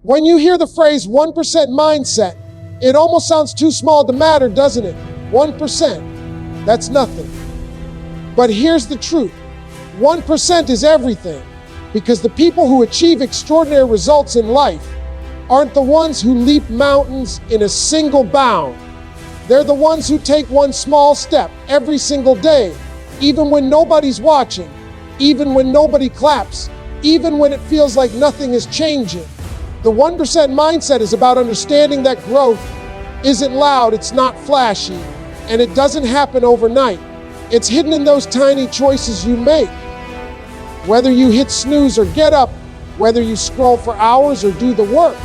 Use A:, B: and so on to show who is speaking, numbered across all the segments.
A: When you hear the phrase 1% mindset, it almost sounds too small to matter, doesn't it? 1%, that's nothing. But here's the truth. 1% is everything, because the people who achieve extraordinary results in life aren't the ones who leap mountains in a single bound. They're the ones who take one small step every single day, even when nobody's watching, even when nobody claps, even when it feels like nothing is changing. The 1% mindset is about understanding that growth isn't loud, it's not flashy, and it doesn't happen overnight. It's hidden in those tiny choices you make. Whether you hit snooze or get up, whether you scroll for hours or do the work,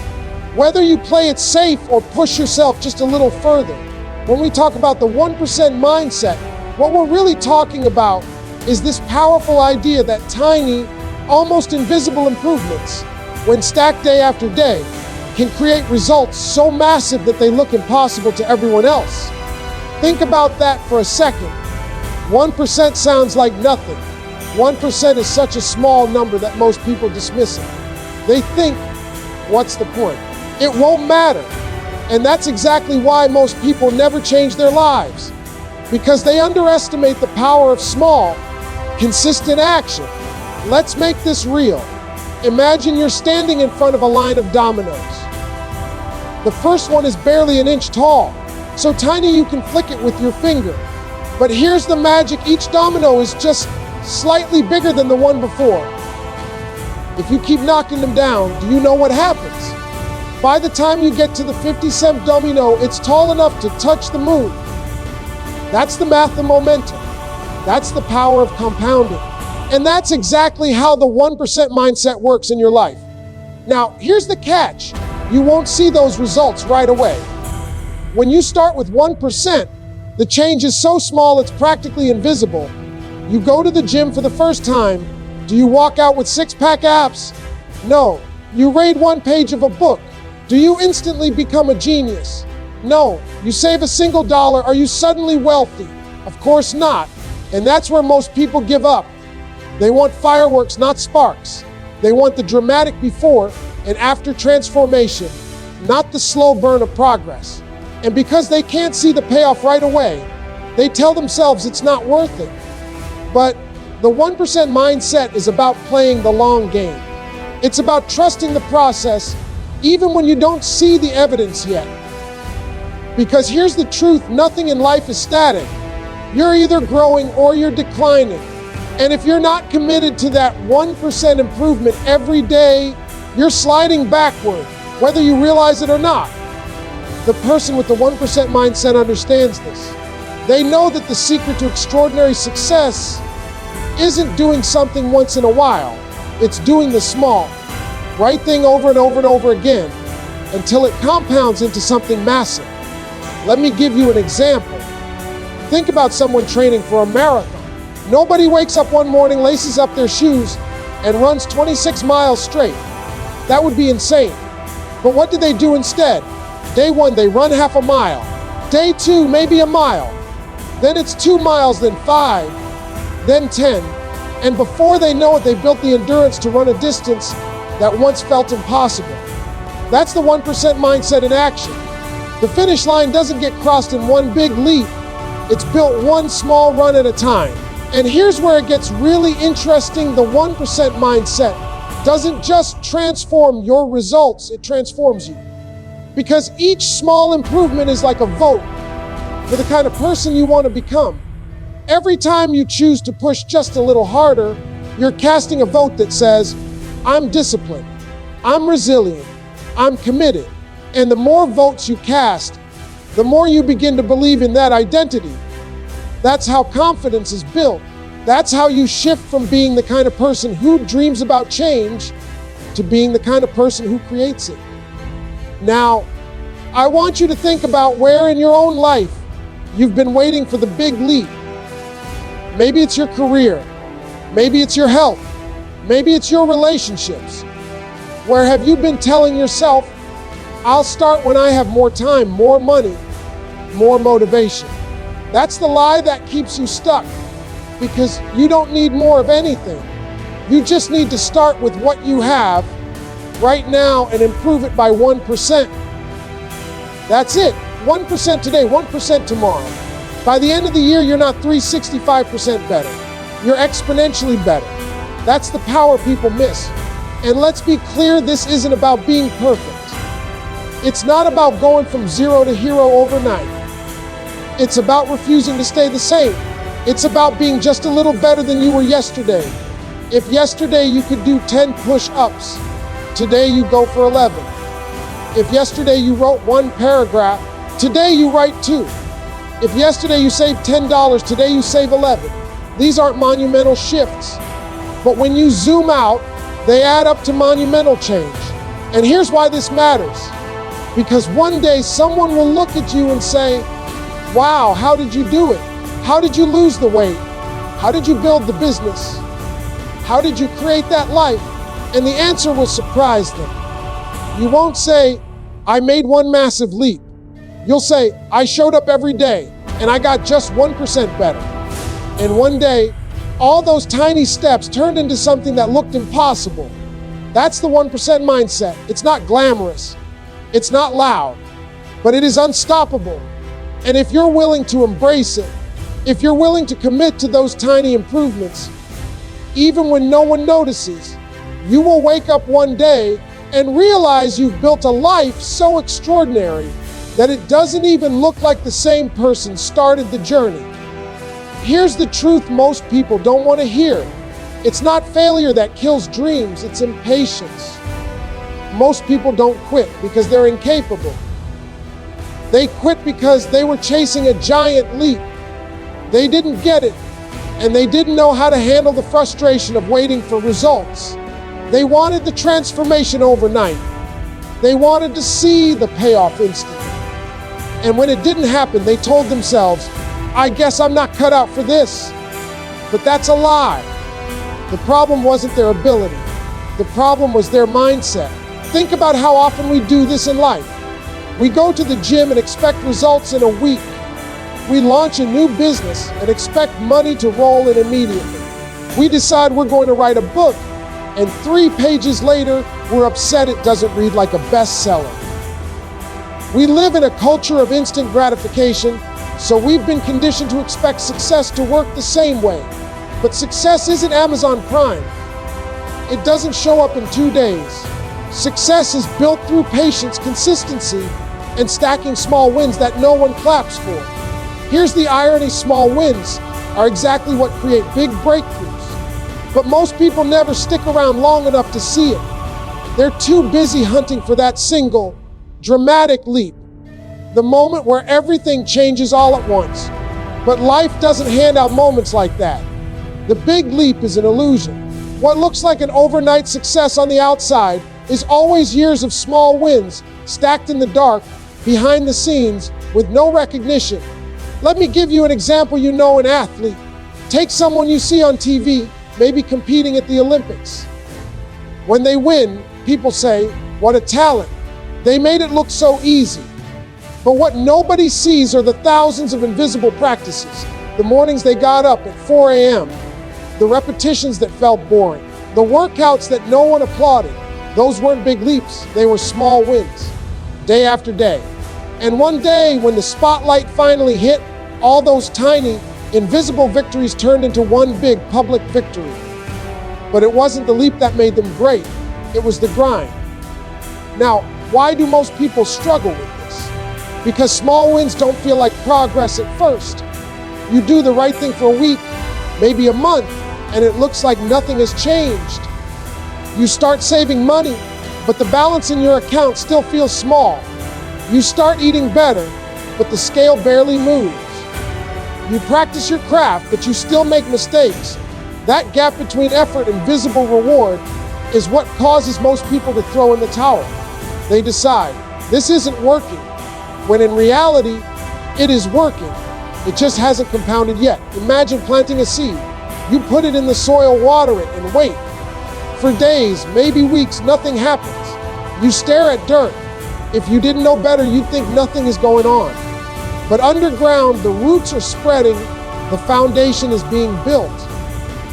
A: whether you play it safe or push yourself just a little further. When we talk about the 1% mindset, what we're really talking about is this powerful idea that tiny, almost invisible improvements, when stacked day after day, can create results so massive that they look impossible to everyone else. Think about that for a second. 1% sounds like nothing. 1% is such a small number that most people dismiss it. They think, what's the point? It won't matter. And that's exactly why most people never change their lives. Because they underestimate the power of small, consistent action. Let's make this real. Imagine you're standing in front of a line of dominoes. The first one is barely an inch tall, so tiny you can flick it with your finger. But here's the magic, each domino is just slightly bigger than the one before. If you keep knocking them down, do you know what happens? By the time you get to the 57th domino, it's tall enough to touch the moon. That's the math of momentum. That's the power of compounding. And that's exactly how the 1% mindset works in your life. Now, here's the catch. You won't see those results right away. When you start with 1%, the change is so small it's practically invisible. You go to the gym for the first time. Do you walk out with six-pack abs? No. You read one page of a book. Do you instantly become a genius? No. You save a single dollar. Are you suddenly wealthy? Of course not. And that's where most people give up. They want fireworks, not sparks. They want the dramatic before and after transformation, not the slow burn of progress. And because they can't see the payoff right away, they tell themselves it's not worth it. But the 1% mindset is about playing the long game. It's about trusting the process even when you don't see the evidence yet. Because here's the truth, nothing in life is static. You're either growing or you're declining. And if you're not committed to that 1% improvement every day, you're sliding backward, whether you realize it or not. The person with the 1% mindset understands this. They know that the secret to extraordinary success isn't doing something once in a while. It's doing the small, right thing over and over and over again until it compounds into something massive. Let me give you an example. Think about someone training for a marathon. Nobody wakes up one morning, laces up their shoes, and runs 26 miles straight. That would be insane. But what do they do instead? Day one, they run half a mile. Day two, maybe a mile. Then it's 2 miles, then 5, then 10. And before they know it, they built the endurance to run a distance that once felt impossible. That's the 1% mindset in action. The finish line doesn't get crossed in one big leap. It's built one small run at a time. And here's where it gets really interesting. The 1% mindset doesn't just transform your results, it transforms you. Because each small improvement is like a vote for the kind of person you want to become. Every time you choose to push just a little harder, you're casting a vote that says, I'm disciplined, I'm resilient, I'm committed. And the more votes you cast, the more you begin to believe in that identity. That's how confidence is built. That's how you shift from being the kind of person who dreams about change to being the kind of person who creates it. Now, I want you to think about where in your own life you've been waiting for the big leap. Maybe it's your career. Maybe it's your health. Maybe it's your relationships. Where have you been telling yourself, I'll start when I have more time, more money, more motivation? That's the lie that keeps you stuck, because you don't need more of anything. You just need to start with what you have right now and improve it by 1%. That's it. 1% today, 1% tomorrow. By the end of the year, you're not 365% better. You're exponentially better. That's the power people miss. And let's be clear, this isn't about being perfect. It's not about going from zero to hero overnight. It's about refusing to stay the same. It's about being just a little better than you were yesterday. If yesterday you could do 10 push-ups, today you go for 11. If yesterday you wrote 1 paragraph, today you write 2. If yesterday you saved $10, today you save 11. These aren't monumental shifts. But when you zoom out, they add up to monumental change. And here's why this matters. Because one day someone will look at you and say, wow, how did you do it? How did you lose the weight? How did you build the business? How did you create that life? And the answer will surprise them. You won't say, I made one massive leap. You'll say, I showed up every day and I got just 1% better. And one day, all those tiny steps turned into something that looked impossible. That's the 1% mindset. It's not glamorous. It's not loud, but it is unstoppable. And if you're willing to embrace it, if you're willing to commit to those tiny improvements, even when no one notices, you will wake up one day and realize you've built a life so extraordinary that it doesn't even look like the same person started the journey. Here's the truth most people don't want to hear. It's not failure that kills dreams, it's impatience. Most people don't quit because they're incapable. They quit because they were chasing a giant leap. They didn't get it, and they didn't know how to handle the frustration of waiting for results. They wanted the transformation overnight. They wanted to see the payoff instantly. And when it didn't happen, they told themselves, I guess I'm not cut out for this. But that's a lie. The problem wasn't their ability. The problem was their mindset. Think about how often we do this in life. We go to the gym and expect results in a week. We launch a new business and expect money to roll in immediately. We decide we're going to write a book, and 3 pages later, we're upset it doesn't read like a bestseller. We live in a culture of instant gratification, so we've been conditioned to expect success to work the same way. But success isn't Amazon Prime. It doesn't show up in 2 days. Success is built through patience, consistency, and stacking small wins that no one claps for. Here's the irony: small wins are exactly what create big breakthroughs. But most people never stick around long enough to see it. They're too busy hunting for that single, dramatic leap, the moment where everything changes all at once. But life doesn't hand out moments like that. The big leap is an illusion. What looks like an overnight success on the outside is always years of small wins stacked in the dark, behind the scenes, with no recognition. Let me give you an example. You know, an athlete. Take someone you see on TV, maybe competing at the Olympics. When they win, people say, what a talent. They made it look so easy. But what nobody sees are the thousands of invisible practices. The mornings they got up at 4 a.m., the repetitions that felt boring, the workouts that no one applauded. Those weren't big leaps, they were small wins, day after day. And one day, when the spotlight finally hit, all those tiny, invisible victories turned into one big public victory. But it wasn't the leap that made them great, it was the grind. Now, why do most people struggle with this? Because small wins don't feel like progress at first. You do the right thing for a week, maybe a month, and it looks like nothing has changed. You start saving money, but the balance in your account still feels small. You start eating better, but the scale barely moves. You practice your craft, but you still make mistakes. That gap between effort and visible reward is what causes most people to throw in the towel. They decide, this isn't working, when in reality, it is working. It just hasn't compounded yet. Imagine planting a seed. You put it in the soil, water it, and wait. For days, maybe weeks, nothing happens. You stare at dirt. If you didn't know better, you'd think nothing is going on. But underground, the roots are spreading, the foundation is being built.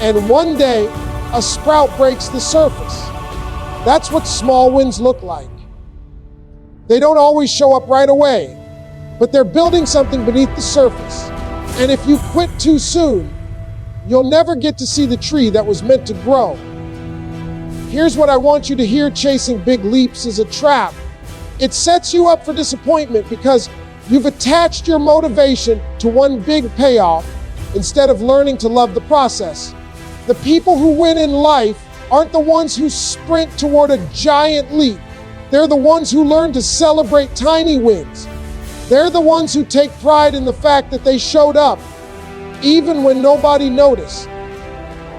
A: And one day, a sprout breaks the surface. That's what small wins look like. They don't always show up right away, but they're building something beneath the surface. And if you quit too soon, you'll never get to see the tree that was meant to grow. Here's what I want you to hear: chasing big leaps is a trap. It sets you up for disappointment because you've attached your motivation to one big payoff instead of learning to love the process. The people who win in life aren't the ones who sprint toward a giant leap. They're the ones who learn to celebrate tiny wins. They're the ones who take pride in the fact that they showed up, even when nobody noticed.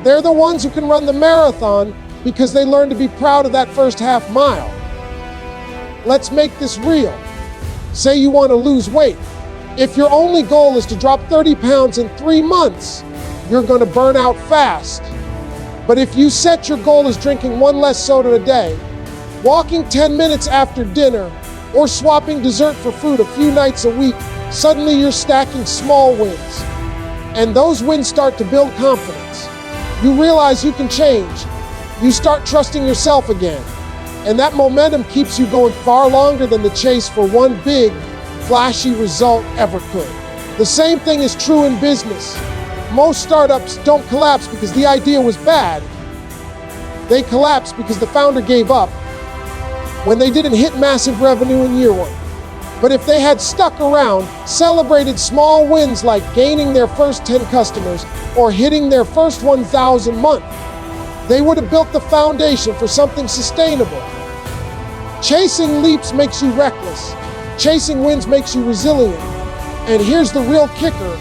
A: They're the ones who can run the marathon because they learned to be proud of that first half mile. Let's make this real. Say you want to lose weight. If your only goal is to drop 30 pounds in 3 months, you're going to burn out fast. But if you set your goal as drinking 1 less soda a day, walking 10 minutes after dinner, or swapping dessert for fruit a few nights a week, suddenly you're stacking small wins. And those wins start to build confidence. You realize you can change. You start trusting yourself again. And that momentum keeps you going far longer than the chase for one big, flashy result ever could. The same thing is true in business. Most startups don't collapse because the idea was bad. They collapse because the founder gave up when they didn't hit massive revenue in year 1. But if they had stuck around, celebrated small wins like gaining their first 10 customers or hitting their first 1,000 month, they would have built the foundation for something sustainable. Chasing leaps makes you reckless. Chasing wins makes you resilient. And here's the real kicker: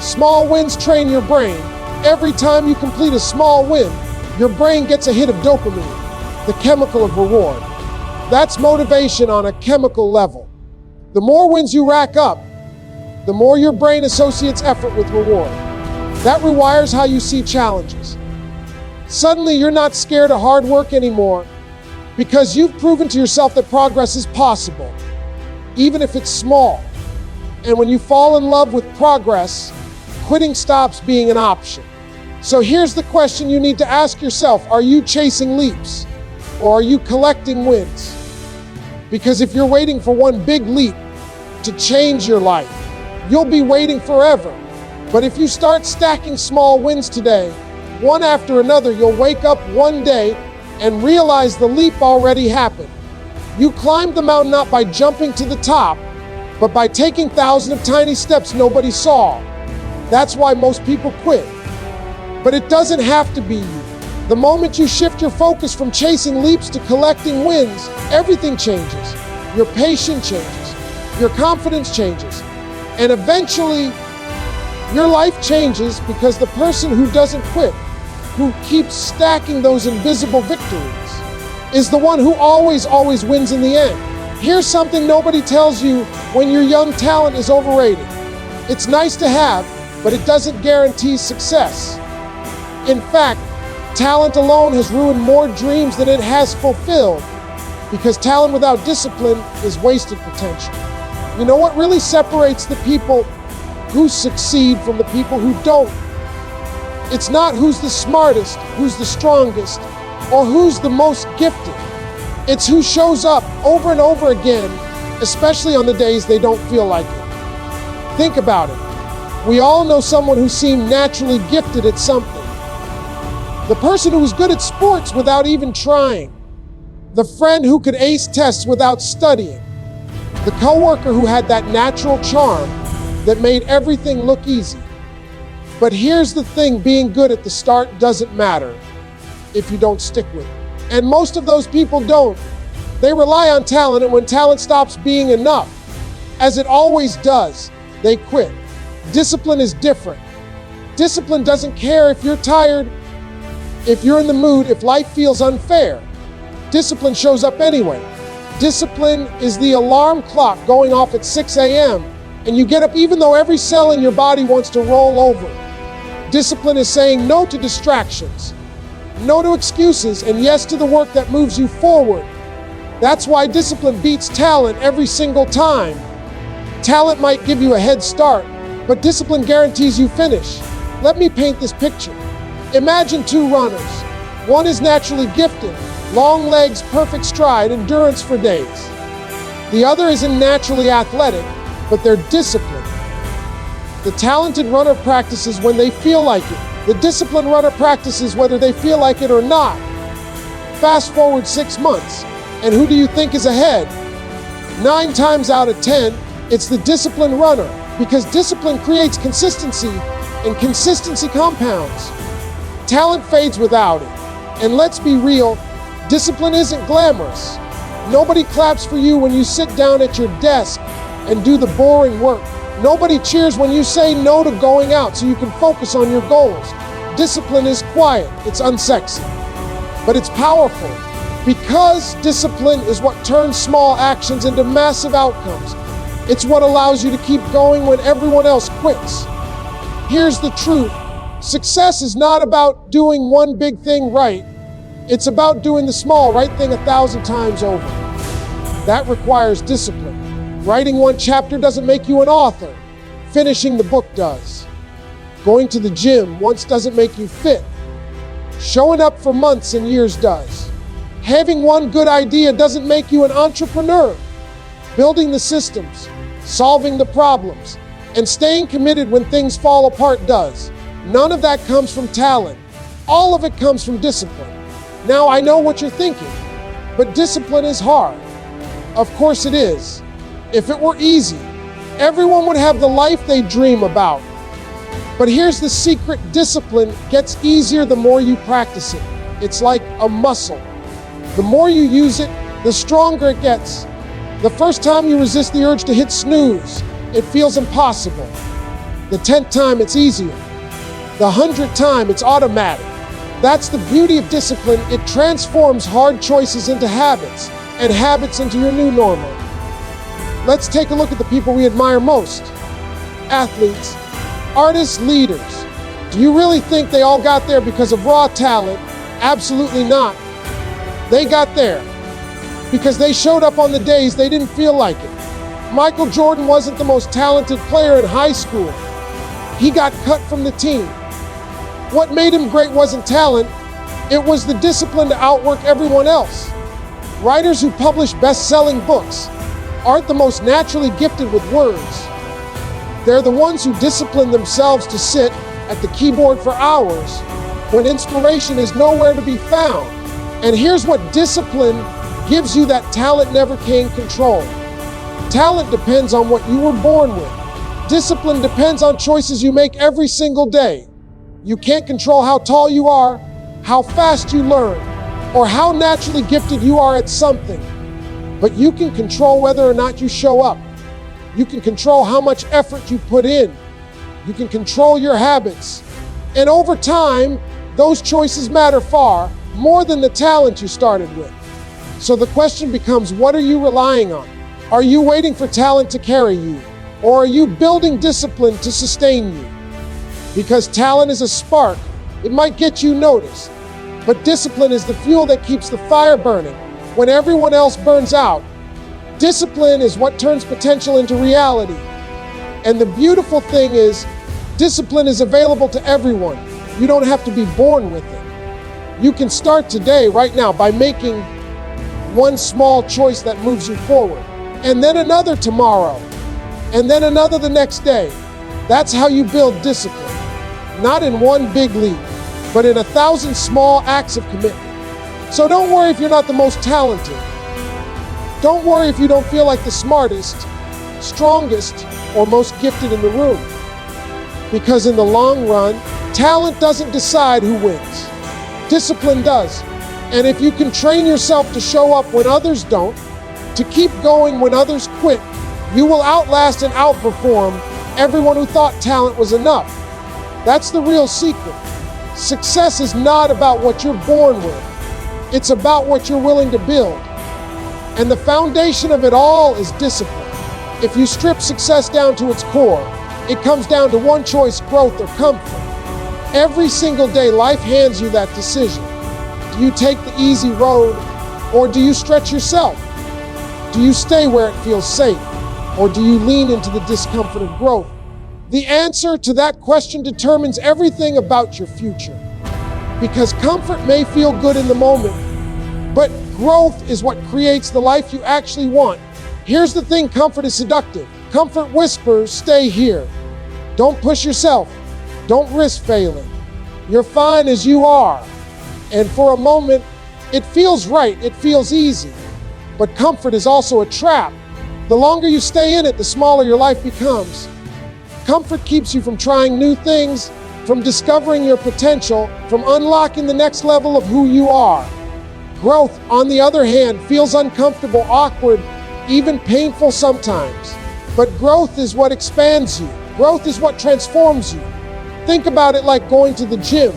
A: small wins train your brain. Every time you complete a small win, your brain gets a hit of dopamine, the chemical of reward. That's motivation on a chemical level. The more wins you rack up, the more your brain associates effort with reward. That rewires how you see challenges. Suddenly, you're not scared of hard work anymore because you've proven to yourself that progress is possible, even if it's small. And when you fall in love with progress, quitting stops being an option. So here's the question you need to ask yourself: are you chasing leaps, or are you collecting wins? Because if you're waiting for one big leap to change your life, you'll be waiting forever. But if you start stacking small wins today, one after another, you'll wake up one day and realize the leap already happened. You climbed the mountain not by jumping to the top, but by taking thousands of tiny steps nobody saw. That's why most people quit. But it doesn't have to be you. The moment you shift your focus from chasing leaps to collecting wins, everything changes. Your patience changes. Your confidence changes. And eventually, your life changes because the person who doesn't quit, who keeps stacking those invisible victories, is the one who always wins in the end. Here's something nobody tells you when your young talent is overrated. It's nice to have, but it doesn't guarantee success. In fact, talent alone has ruined more dreams than it has fulfilled, because talent without discipline is wasted potential. You know what really separates the people who succeed from the people who don't? It's not who's the smartest, who's the strongest, or who's the most gifted. It's who shows up over and over again, especially on the days they don't feel like it. Think about it. We all know someone who seemed naturally gifted at something. The person who was good at sports without even trying. The friend who could ace tests without studying. The coworker who had that natural charm that made everything look easy. But here's the thing: being good at the start doesn't matter if you don't stick with it. And most of those people don't. They rely on talent, and when talent stops being enough, as it always does, they quit. Discipline is different. Discipline doesn't care if you're tired, if you're in the mood, if life feels unfair. Discipline shows up anyway. Discipline is the alarm clock going off at 6 a.m. and you get up even though every cell in your body wants to roll over. Discipline is saying no to distractions, no to excuses, and yes to the work that moves you forward. That's why discipline beats talent every single time. Talent might give you a head start, but discipline guarantees you finish. Let me paint this picture. Imagine two runners. One is naturally gifted, Long legs, perfect stride, endurance for days. The other isn't naturally athletic, but they're disciplined. The talented runner practices when they feel like it. The disciplined runner practices whether they feel like it or not. Fast forward 6 months, and who do you think is ahead? 9 times out of 10, it's the disciplined runner, because discipline creates consistency, and consistency compounds. Talent fades without it. And let's be real, discipline isn't glamorous. Nobody claps for you when you sit down at your desk and do the boring work. Nobody cheers when you say no to going out so you can focus on your goals. Discipline is quiet, it's unsexy, but it's powerful. Because discipline is what turns small actions into massive outcomes. It's what allows you to keep going when everyone else quits. Here's the truth. Success is not about doing one big thing right. It's about doing the small right thing 1,000 times over. That requires discipline. Writing one chapter doesn't make you an author. Finishing the book does. Going to the gym once doesn't make you fit. Showing up for months and years does. Having one good idea doesn't make you an entrepreneur. Building the systems, solving the problems, and staying committed when things fall apart does. None of that comes from talent. All of it comes from discipline. Now, I know what you're thinking, but discipline is hard. Of course it is. If it were easy, everyone would have the life they dream about. But here's the secret: discipline gets easier the more you practice it. It's like a muscle. The more you use it, the stronger it gets. The first time you resist the urge to hit snooze, it feels impossible. The 10th time, it's easier. The 100th time, it's automatic. That's the beauty of discipline. It transforms hard choices into habits, and habits into your new normal. Let's take a look at the people we admire most. Athletes, artists, leaders. Do you really think they all got there because of raw talent? Absolutely not. They got there because they showed up on the days they didn't feel like it. Michael Jordan wasn't the most talented player in high school. He got cut from the team. What made him great wasn't talent, it was the discipline to outwork everyone else. Writers who publish best-selling books aren't the most naturally gifted with words. They're the ones who discipline themselves to sit at the keyboard for hours when inspiration is nowhere to be found. And here's what discipline gives you that talent never can control. Talent depends on what you were born with. Discipline depends on choices you make every single day. You can't control how tall you are, how fast you learn, or how naturally gifted you are at something. But you can control whether or not you show up. You can control how much effort you put in. You can control your habits. And over time, those choices matter far more than the talent you started with. So the question becomes, what are you relying on? Are you waiting for talent to carry you? Or are you building discipline to sustain you? Because talent is a spark, it might get you noticed. But discipline is the fuel that keeps the fire burning when everyone else burns out. Discipline is what turns potential into reality. And the beautiful thing is, discipline is available to everyone. You don't have to be born with it. You can start today, right now, by making one small choice that moves you forward. And then another tomorrow. And then another the next day. That's how you build discipline. Not in one big leap, but in 1,000 small acts of commitment. So don't worry if you're not the most talented. Don't worry if you don't feel like the smartest, strongest, or most gifted in the room. Because in the long run, talent doesn't decide who wins. Discipline does. And if you can train yourself to show up when others don't, to keep going when others quit, you will outlast and outperform everyone who thought talent was enough. That's the real secret. Success is not about what you're born with. It's about what you're willing to build. And the foundation of it all is discipline. If you strip success down to its core, it comes down to one choice: growth or comfort. Every single day, life hands you that decision. Do you take the easy road, or do you stretch yourself? Do you stay where it feels safe, or do you lean into the discomfort of growth? The answer to that question determines everything about your future. Because comfort may feel good in the moment, But growth is what creates the life you actually want. Here's the thing, comfort is seductive. Comfort whispers, stay here. Don't push yourself. Don't risk failing. You're fine as you are. And for a moment, it feels right, it feels easy. But comfort is also a trap. The longer you stay in it, the smaller your life becomes. Comfort keeps you from trying new things, from discovering your potential, from unlocking the next level of who you are. Growth, on the other hand, feels uncomfortable, awkward, even painful sometimes. But growth is what expands you. Growth is what transforms you. Think about it like going to the gym.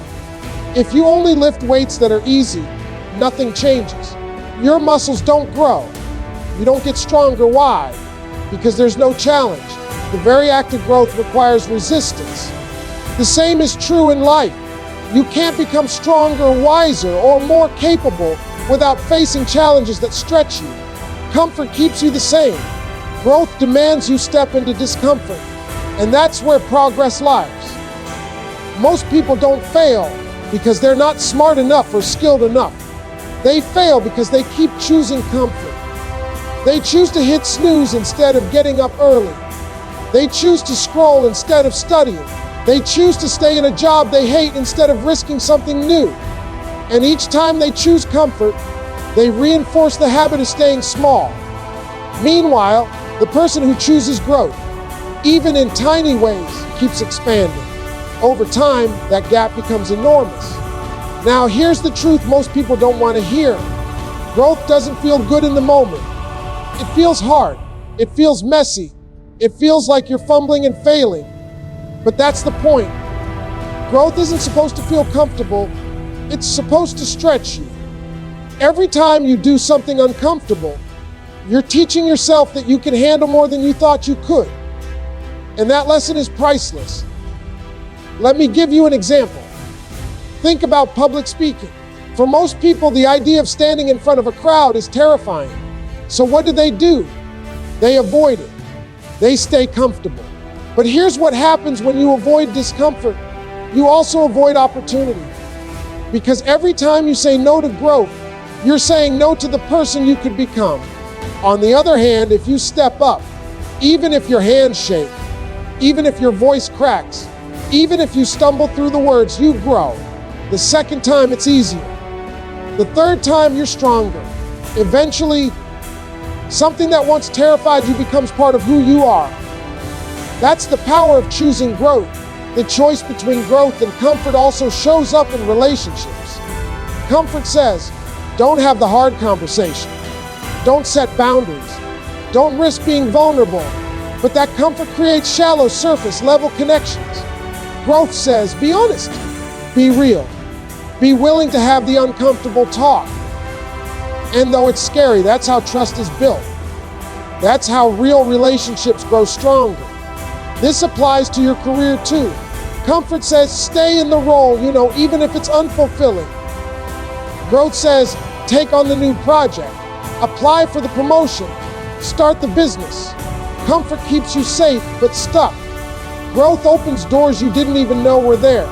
A: If you only lift weights that are easy, nothing changes. Your muscles don't grow. You don't get stronger. Why? Because there's no challenge. The very act of growth requires resistance. The same is true in life. You can't become stronger, wiser, or more capable without facing challenges that stretch you. Comfort keeps you the same. Growth demands you step into discomfort. And that's where progress lies. Most people don't fail because they're not smart enough or skilled enough. They fail because they keep choosing comfort. They choose to hit snooze instead of getting up early. They choose to scroll instead of studying. They choose to stay in a job they hate instead of risking something new. And each time they choose comfort, they reinforce the habit of staying small. Meanwhile, the person who chooses growth, even in tiny ways, keeps expanding. Over time, that gap becomes enormous. Now, here's the truth most people don't want to hear. Growth doesn't feel good in the moment. It feels hard. It feels messy. It feels like you're fumbling and failing. But that's the point. Growth isn't supposed to feel comfortable. It's supposed to stretch you. Every time you do something uncomfortable, you're teaching yourself that you can handle more than you thought you could. And that lesson is priceless. Let me give you an example. Think about public speaking. For most people, the idea of standing in front of a crowd is terrifying. So what do? They avoid it. They stay comfortable. But here's what happens when you avoid discomfort. You also avoid opportunity. Because every time you say no to growth, you're saying no to the person you could become. On the other hand, if you step up, even if your hands shake, even if your voice cracks, even if you stumble through the words, you grow. The second time, it's easier. The third time, you're stronger. Eventually, something that once terrified you becomes part of who you are. That's the power of choosing growth. The choice between growth and comfort also shows up in relationships. Comfort says, don't have the hard conversation. Don't set boundaries. Don't risk being vulnerable. But that comfort creates shallow, surface level connections. Growth says, be honest, be real, be willing to have the uncomfortable talk. And though it's scary, that's how trust is built. That's how real relationships grow stronger. This applies to your career too. Comfort says, stay in the role, even if it's unfulfilling. Growth says, take on the new project, apply for the promotion, start the business. Comfort keeps you safe, but stuck. Growth opens doors you didn't even know were there.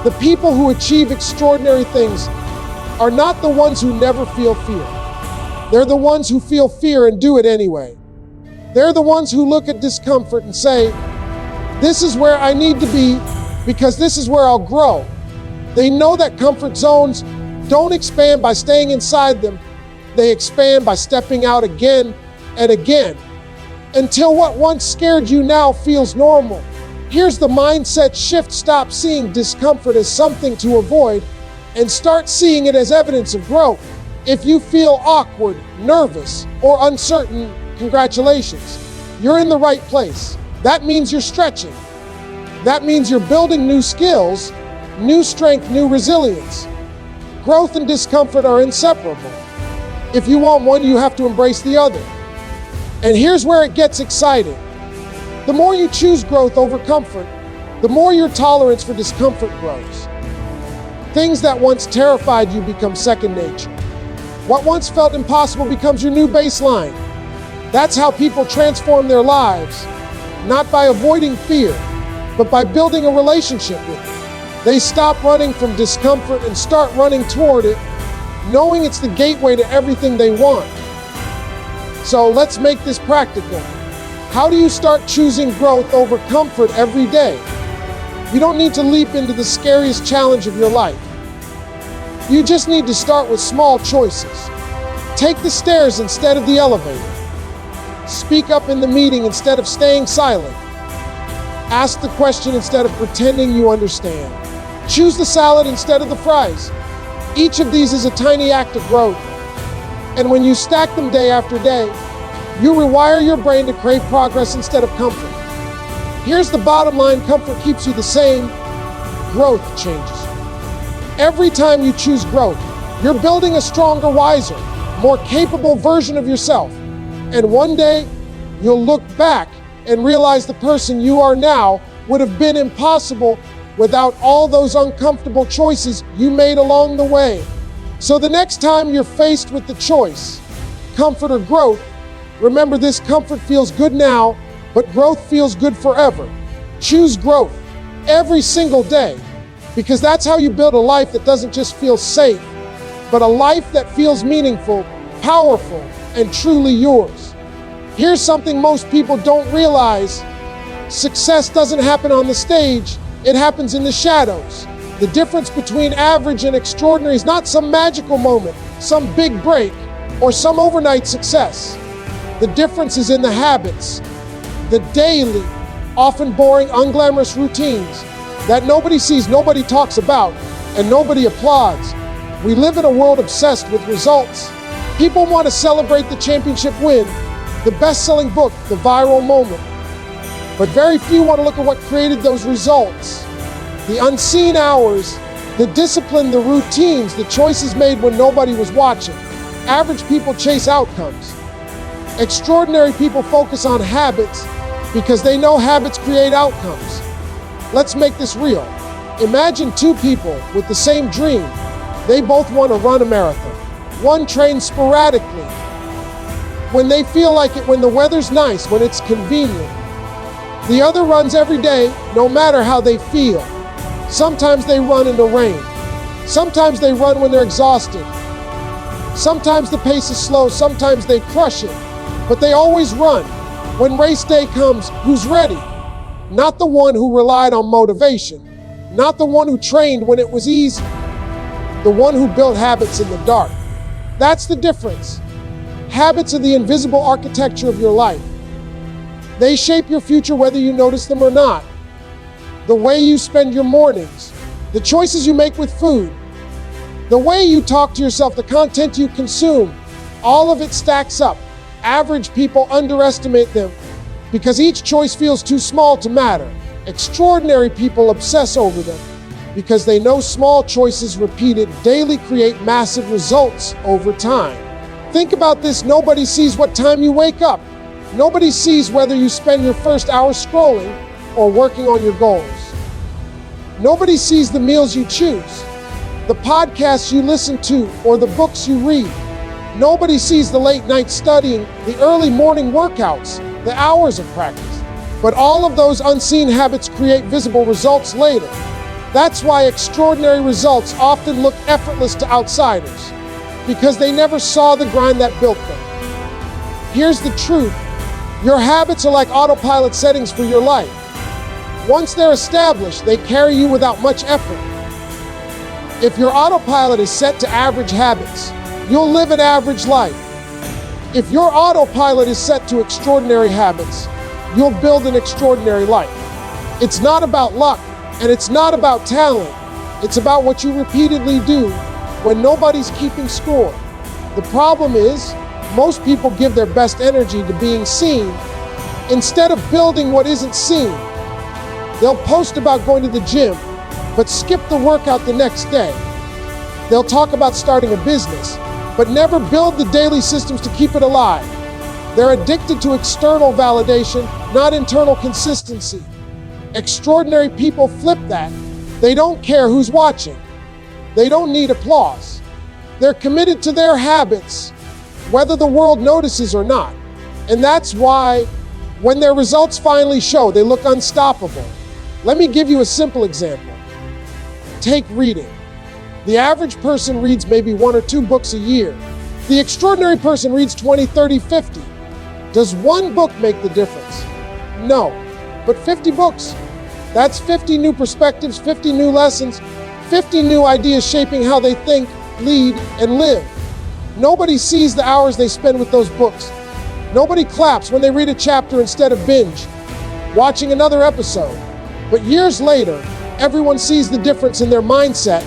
A: The people who achieve extraordinary things are not the ones who never feel fear. They're the ones who feel fear and do it anyway. They're the ones who look at discomfort and say, this is where I need to be because this is where I'll grow. They know that comfort zones don't expand by staying inside them. They expand by stepping out again and again until what once scared you now feels normal. Here's the mindset shift. Stop seeing discomfort as something to avoid and start seeing it as evidence of growth. If you feel awkward, nervous, or uncertain, congratulations. You're in the right place. That means you're stretching. That means you're building new skills, new strength, new resilience. Growth and discomfort are inseparable. If you want one, you have to embrace the other. And here's where it gets exciting. The more you choose growth over comfort, the more your tolerance for discomfort grows. Things that once terrified you become second nature. What once felt impossible becomes your new baseline. That's how people transform their lives, not by avoiding fear, but by building a relationship with it. They stop running from discomfort and start running toward it, knowing it's the gateway to everything they want. So let's make this practical. How do you start choosing growth over comfort every day? You don't need to leap into the scariest challenge of your life. You just need to start with small choices. Take the stairs instead of the elevator. Speak up in the meeting instead of staying silent. Ask the question instead of pretending you understand. Choose the salad instead of the fries. Each of these is a tiny act of growth. And when you stack them day after day, you rewire your brain to crave progress instead of comfort. Here's the bottom line: comfort keeps you the same, growth changes you. Every time you choose growth, you're building a stronger, wiser, more capable version of yourself. And one day, you'll look back and realize the person you are now would have been impossible without all those uncomfortable choices you made along the way. So the next time you're faced with the choice, comfort or growth, remember this: comfort feels good now, but growth feels good forever. Choose growth every single day, because that's how you build a life that doesn't just feel safe, but a life that feels meaningful, powerful, and truly yours. Here's something most people don't realize: success doesn't happen on the stage, it happens in the shadows. The difference between average and extraordinary is not some magical moment, some big break, or some overnight success. The difference is in the habits, the daily, often boring, unglamorous routines that nobody sees, nobody talks about, and nobody applauds. We live in a world obsessed with results. People want to celebrate the championship win, the best-selling book, the viral moment. But very few want to look at what created those results. The unseen hours, the discipline, the routines, the choices made when nobody was watching. Average people chase outcomes. Extraordinary people focus on habits because they know habits create outcomes. Let's make this real. Imagine two people with the same dream. They both want to run a marathon. One trains sporadically, when they feel like it, when the weather's nice, when it's convenient. The other runs every day, no matter how they feel. Sometimes they run in the rain. Sometimes they run when they're exhausted. Sometimes the pace is slow, sometimes they crush it. But they always run. When race day comes, who's ready? Not the one who relied on motivation. Not the one who trained when it was easy. The one who built habits in the dark. That's the difference. Habits are the invisible architecture of your life. They shape your future whether you notice them or not. The way you spend your mornings, the choices you make with food, the way you talk to yourself, the content you consume, all of it stacks up. Average people underestimate them because each choice feels too small to matter. Extraordinary people obsess over them because they know small choices repeated daily create massive results over time. Think about this: nobody sees what time you wake up. Nobody sees whether you spend your first hour scrolling or working on your goals. Nobody sees the meals you choose, the podcasts you listen to, or the books you read. Nobody sees the late night studying, the early morning workouts, the hours of practice. But all of those unseen habits create visible results later. That's why extraordinary results often look effortless to outsiders, because they never saw the grind that built them. Here's the truth: your habits are like autopilot settings for your life. Once they're established, they carry you without much effort. If your autopilot is set to average habits, you'll live an average life. If your autopilot is set to extraordinary habits, you'll build an extraordinary life. It's not about luck, and it's not about talent. It's about what you repeatedly do when nobody's keeping score. The problem is, most people give their best energy to being seen instead of building what isn't seen. They'll post about going to the gym, but skip the workout the next day. They'll talk about starting a business, but never build the daily systems to keep it alive. They're addicted to external validation, not internal consistency. Extraordinary people flip that. They don't care who's watching. They don't need applause. They're committed to their habits, whether the world notices or not. And that's why, when their results finally show, they look unstoppable. Let me give you a simple example. Take reading. The average person reads maybe 1 or 2 books a year. The extraordinary person reads 20, 30, 50. Does one book make the difference? No. But 50 books, that's 50 new perspectives, 50 new lessons, 50 new ideas shaping how they think, lead, and live. Nobody sees the hours they spend with those books. Nobody claps when they read a chapter instead of binge watching another episode. But years later, everyone sees the difference in their mindset,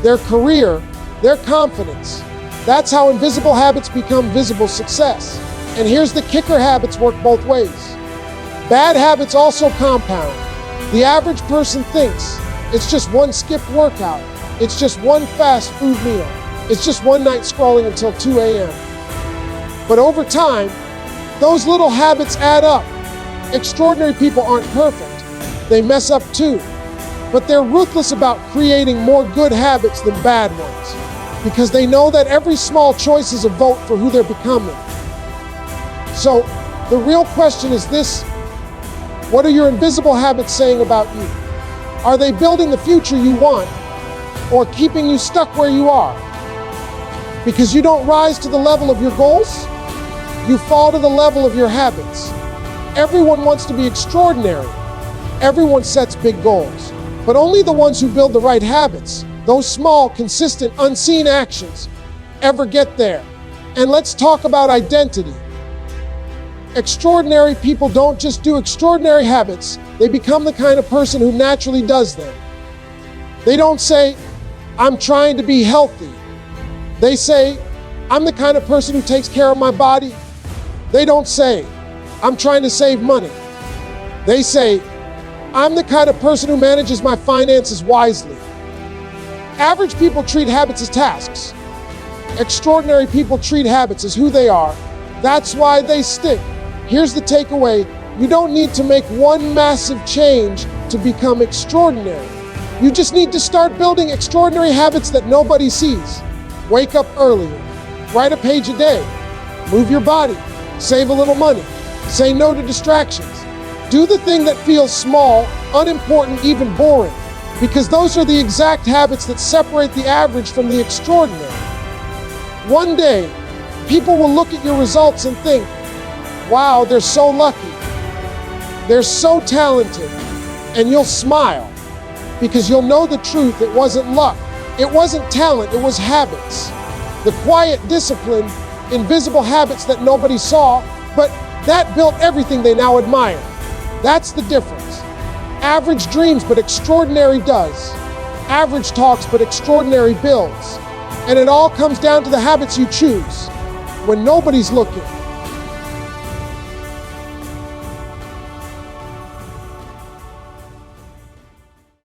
A: their career, their confidence. That's how invisible habits become visible success. And here's the kicker: habits work both ways. Bad habits also compound. The average person thinks it's just one skipped workout, it's just one fast food meal, it's just one night scrolling until 2 a.m. But over time, those little habits add up. Extraordinary people aren't perfect. They mess up too. But they're ruthless about creating more good habits than bad ones, because they know that every small choice is a vote for who they're becoming. So the real question is this: what are your invisible habits saying about you? Are they building the future you want, or keeping you stuck where you are? Because you don't rise to the level of your goals, you fall to the level of your habits. Everyone wants to be extraordinary. Everyone sets big goals, but only the ones who build the right habits, those small, consistent, unseen actions, ever get there. And let's talk about identity. Extraordinary people don't just do extraordinary habits, they become the kind of person who naturally does them. They don't say, "I'm trying to be healthy." They say, "I'm the kind of person who takes care of my body." They don't say, "I'm trying to save money." They say, "I'm the kind of person who manages my finances wisely." Average people treat habits as tasks. Extraordinary people treat habits as who they are. That's why they stick. Here's the takeaway: you don't need to make one massive change to become extraordinary. You just need to start building extraordinary habits that nobody sees. Wake up earlier. Write a page a day. Move your body. Save a little money. Say no to distractions. Do the thing that feels small, unimportant, even boring, because those are the exact habits that separate the average from the extraordinary. One day, people will look at your results and think, "Wow, they're so lucky. They're so talented." And you'll smile, because you'll know the truth. It wasn't luck. It wasn't talent. It was habits. The quiet discipline, invisible habits that nobody saw, but that built everything they now admire. That's the difference. Average dreams, but extraordinary does. Average talks, but extraordinary builds. And it all comes down to the habits you choose when nobody's looking.